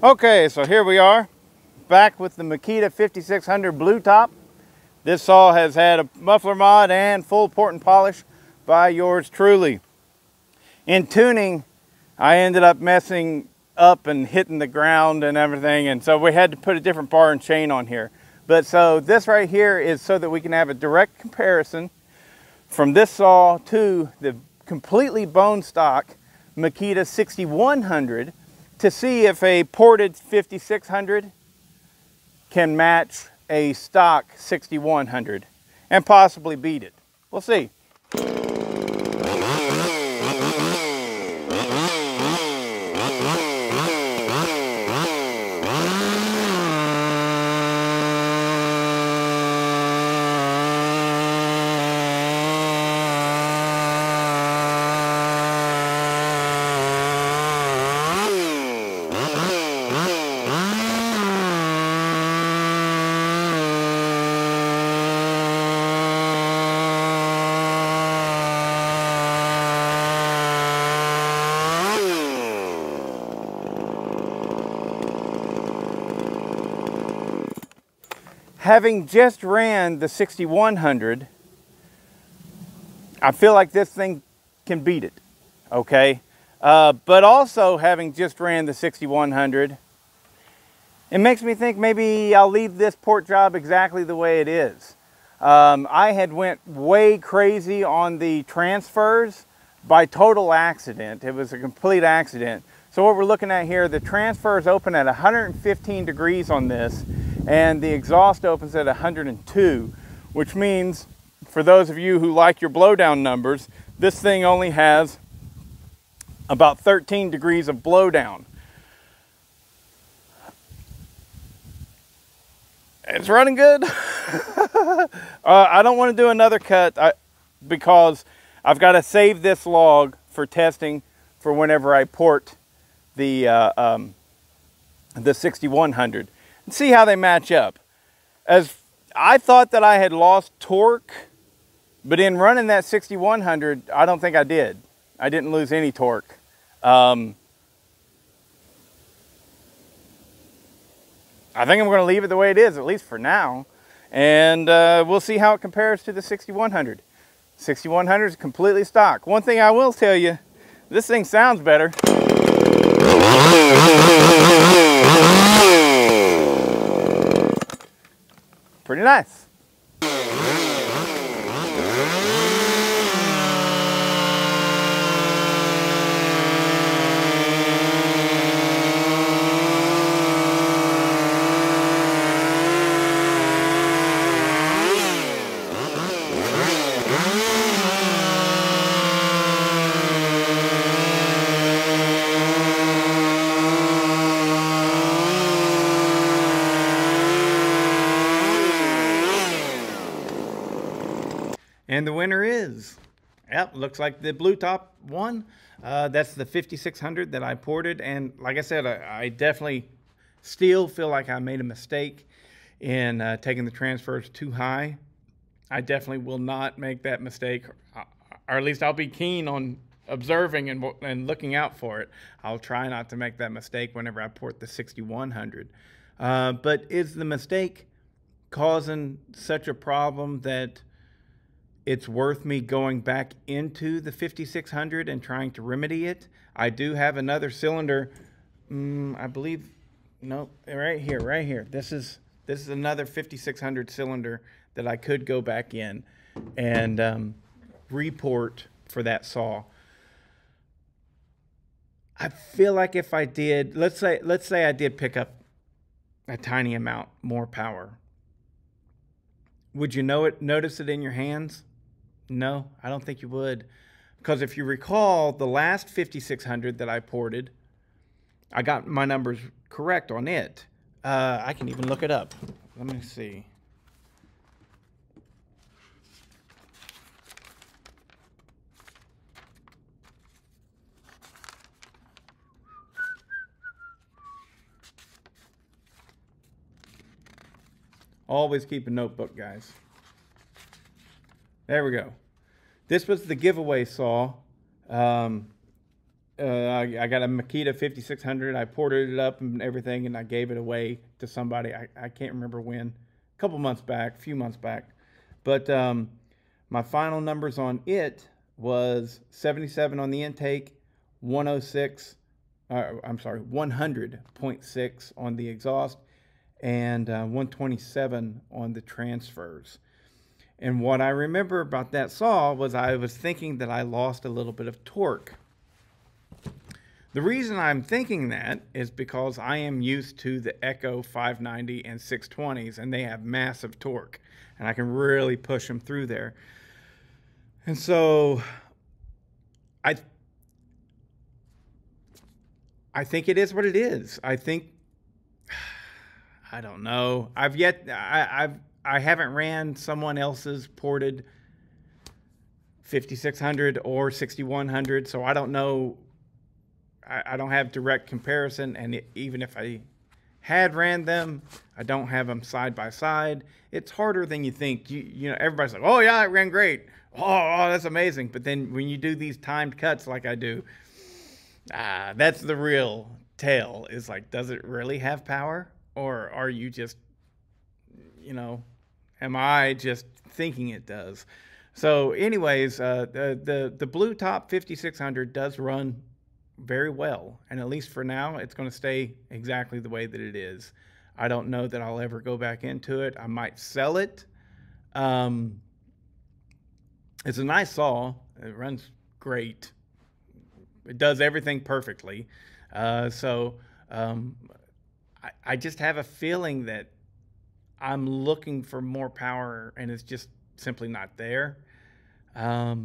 Okay, so here we are, back with the Makita 5600 blue top. This saw has had a muffler mod and full port and polish by yours truly. In tuning, I ended up messing up and hitting the ground and everything, and so we had to put a different bar and chain on here. But so this right here is so that we can have a direct comparison from this saw to the completely bone stock Makita 6100 to see if a ported 5600 can match a stock 6100 and possibly beat it. We'll see. Having just ran the 6100, I feel like this thing can beat it, okay? But also having just ran the 6100, it makes me think maybe I'll leave this port job exactly the way it is. I had went way crazy on the transfers by total accident. It was a complete accident. So what we're looking at here, the transfers open at 115 degrees on this, and the exhaust opens at 102, which means for those of you who like your blowdown numbers, this thing only has about 13 degrees of blowdown. It's running good. I don't want to do another cut because I've got to save this log for testing for whenever I port the 6100. And see how they match up. As I thought that I had lost torque, but in running that 6100, I don't think I did. I didn't lose any torque. I think I'm going to leave it the way it is, at least for now. And we'll see how it compares to the 6100. 6100 is completely stock. One thing I will tell you, this thing sounds better. Pretty nice. And the winner is, yep, looks like the blue top won. That's the 5600 that I ported. And like I said, I definitely still feel like I made a mistake in taking the transfers too high. I definitely will not make that mistake, or at least I'll be keen on observing and looking out for it. I'll try not to make that mistake whenever I port the 6100. But is the mistake causing such a problem that it's worth me going back into the 5600 and trying to remedy it? I do have another cylinder, I believe, no, right here. This is another 5600 cylinder that I could go back in and report for that saw. I feel like if I did, let's say I did pick up a tiny amount more power, would you notice it in your hands? No, I don't think you would. Because if you recall, the last 5600 that I ported, I got my numbers correct on it. I can even look it up. Let me see. Always keep a notebook, guys. There we go. This was the giveaway saw. I got a Makita 5600. I ported it up and everything, and I gave it away to somebody. I can't remember when, a couple months back, a few months back. But my final numbers on it was 77 on the intake, 106, I'm sorry, 100.6 on the exhaust, and 127 on the transfers. And what I remember about that saw was I was thinking that I lost a little bit of torque. The reason I'm thinking that is because I am used to the Echo 590 and 620s, and they have massive torque, and I can really push them through there. And so I think it is what it is. I think, I don't know. I haven't ran someone else's ported 5600 or 6100, so I don't know. I don't have direct comparison, and even if I had ran them, I don't have them side by side. It's harder than you think. You know, everybody's like, "Oh yeah, it ran great. Oh, that's amazing." But then when you do these timed cuts like I do, that's the real tell. Is like, does it really have power, or are you just, you know, am I just thinking it does? So, anyways, the Blue Top 5600 does run very well, and at least for now it's going to stay exactly the way that it is. I don't know that I'll ever go back into it. I might sell it. It's a nice saw. It runs great. It does everything perfectly. I just have a feeling that I'm looking for more power and it's just simply not there. I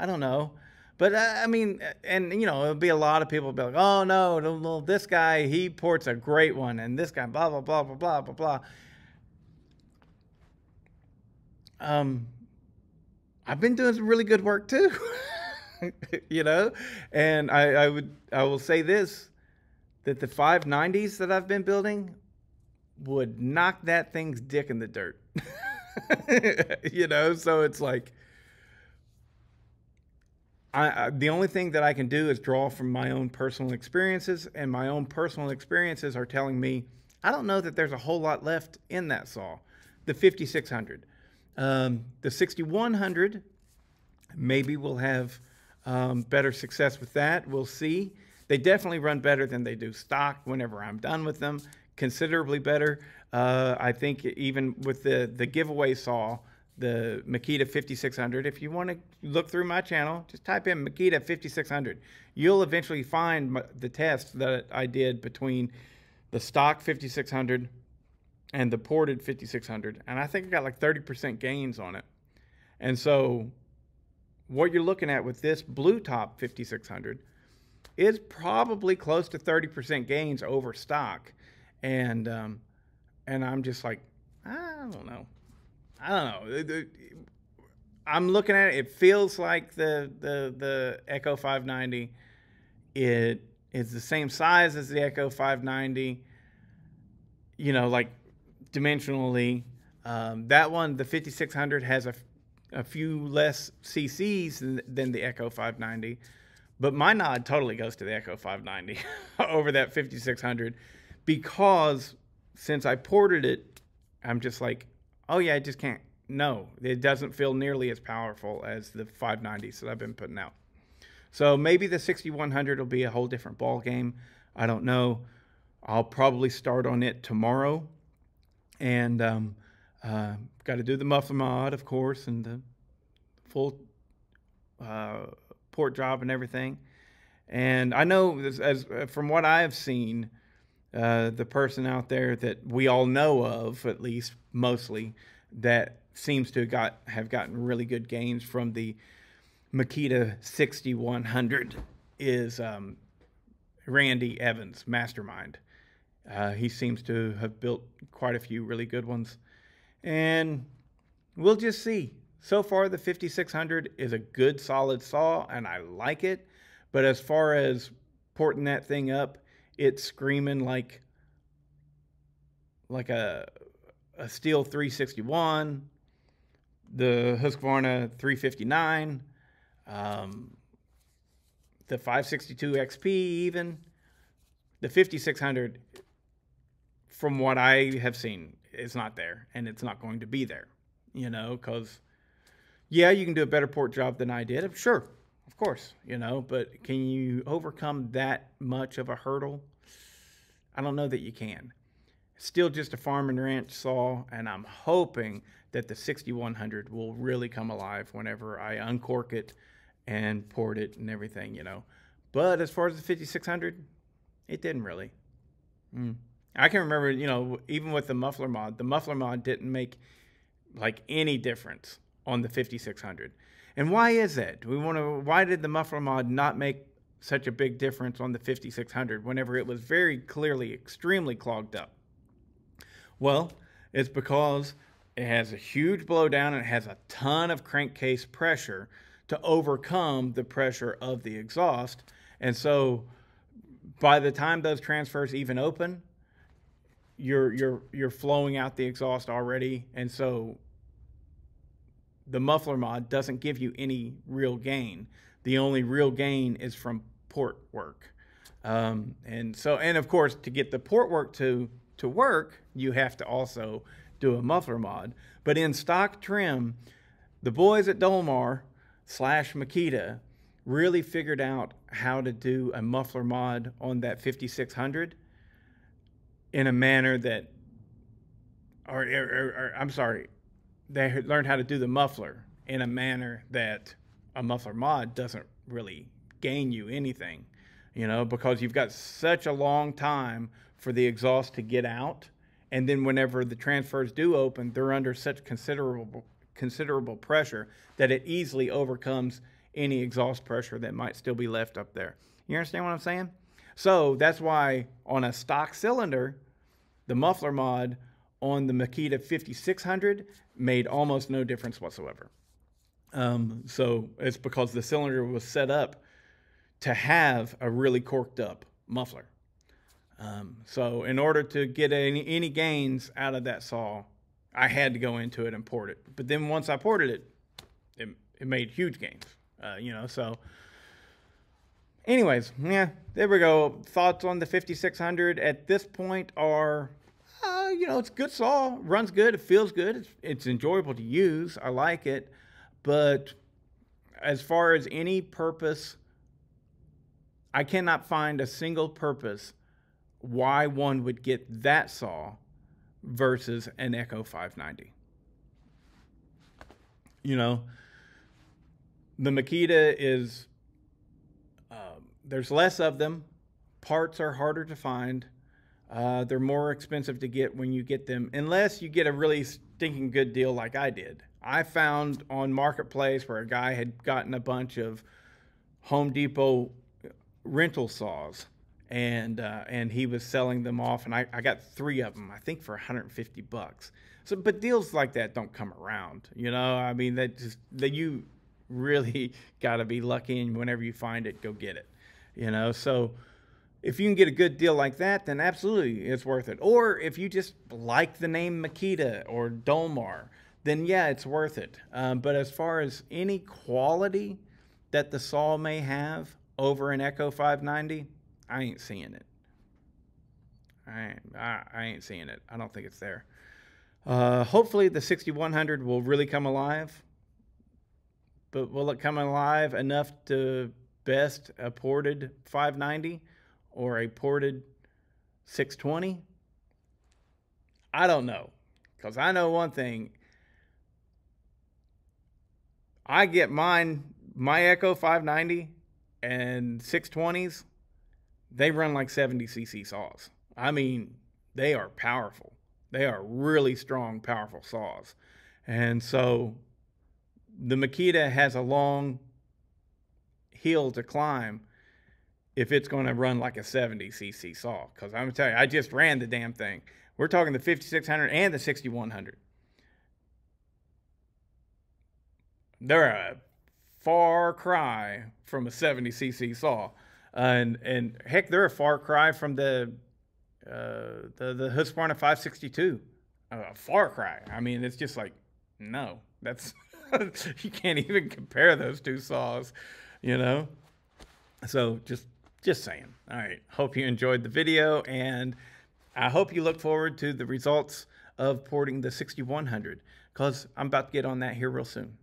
don't know. But I mean, and you know, it'll be a lot of people be like, "Oh no, this guy, he ports a great one, and this guy, blah blah blah blah blah blah blah." I've been doing some really good work too, you know, and I will say this, that the 590s that I've been building would knock that thing's dick in the dirt, you know. So it's like, the only thing that I can do is draw from my own personal experiences, and my own personal experiences are telling me I don't know that there's a whole lot left in that saw. The 5600, the 6100, maybe we'll have better success with that. We'll see. They definitely run better than they do stock whenever I'm done with them, considerably better. I think even with the giveaway saw, the Makita 5600. If you want to look through my channel, just type in Makita 5600. You'll eventually find the test that I did between the stock 5600 and the ported 5600. And I think I got like 30% gains on it. And so what you're looking at with this Blue Top 5600 is probably close to 30% gains over stock. And I'm just like, I don't know. I'm looking at it. It feels like the Echo 590. It is the same size as the Echo 590. You know, like dimensionally. That one, the 5600, has a few less CCs than the Echo 590. But my nod totally goes to the Echo 590 over that 5600, because since I ported it, I'm just like, oh yeah, I just can't. No, it doesn't feel nearly as powerful as the 590s that I've been putting out. So maybe the 6100 will be a whole different ball game. I don't know. I'll probably start on it tomorrow, and got to do the muffler mod, of course, and the full port job and everything. And I know, as from what I've seen, the person out there that we all know of, at least mostly, that seems to have gotten really good gains from the Makita 6100 is Randy Evans, Mastermind. He seems to have built quite a few really good ones, and we'll just see. So far, the 5600 is a good, solid saw, and I like it. But as far as porting that thing up, it's screaming like a Steel 361, the Husqvarna 359, the 562 XP, even the 5600, from what I have seen, is not there, and it's not going to be there, you know, because, yeah, you can do a better port job than I did. Sure, of course, you know, but can you overcome that much of a hurdle? I don't know that you can. Still just a farm and ranch saw, and I'm hoping that the 6100 will really come alive whenever I uncork it and port it and everything, you know. But as far as the 5600, it didn't really. I can remember, you know, even with the muffler mod didn't make like any difference on the 5600. And why is that? Why did the muffler mod not make such a big difference on the 5600 whenever it was very clearly extremely clogged up? Well, it's because it has a huge blowdown and it has a ton of crankcase pressure to overcome the pressure of the exhaust. And so by the time those transfers even open, you're flowing out the exhaust already. And so the muffler mod doesn't give you any real gain. The only real gain is from port work. And of course, to get the port work to work, you have to also do a muffler mod. But in stock trim, the boys at Dolmar / Makita really figured out how to do a muffler mod on that 5600 in a manner that, I'm sorry, they learned how to do the muffler in a manner that a muffler mod doesn't really gain you anything, you know, because you've got such a long time for the exhaust to get out. And then whenever the transfers do open, they're under such considerable pressure that it easily overcomes any exhaust pressure that might still be left up there. You understand what I'm saying? So that's why on a stock cylinder, the muffler mod on the Makita 5600 made almost no difference whatsoever. So it's because the cylinder was set up to have a really corked up muffler. So in order to get any gains out of that saw, I had to go into it and port it. But then once I ported it, it made huge gains, you know. So anyways, yeah, there we go. Thoughts on the 5600 at this point are, you know, it's a good saw, runs good, it feels good, it's enjoyable to use, I like it. But as far as any purpose, I cannot find a single purpose why one would get that saw versus an Echo 590. You know, the Makita is, there's less of them. Parts are harder to find. They're more expensive to get when you get them, unless you get a really stinking good deal like I did. I found on Marketplace where a guy had gotten a bunch of Home Depot rental saws, and he was selling them off, and I got 3 of them, I think for $150. So, but deals like that don't come around, you know. I mean, that you really got to be lucky, and whenever you find it, go get it, you know. So if you can get a good deal like that, then absolutely it's worth it. Or if you just like the name Makita or Dolmar, then yeah, it's worth it. But as far as any quality that the saw may have over an Echo 590, I ain't seeing it. I ain't seeing it. I don't think it's there. Hopefully the 6100 will really come alive. But will it come alive enough to best a ported 590 or a ported 620? I don't know. Because I know one thing. I get my Echo 590 and 620s, they run like 70cc saws. I mean, they are powerful. They are really strong, powerful saws. And so the Makita has a long hill to climb if it's going to run like a 70cc saw. Because I'm going to tell you, I just ran the damn thing. We're talking the 5600 and the 6100. They're a far cry from a 70cc saw. And heck, they're a far cry from the Husqvarna 562. A far cry. I mean, it's just like, no, that's you can't even compare those two saws, you know. So just saying. All right. Hope you enjoyed the video, and I hope you look forward to the results of porting the 6100, because I'm about to get on that here real soon.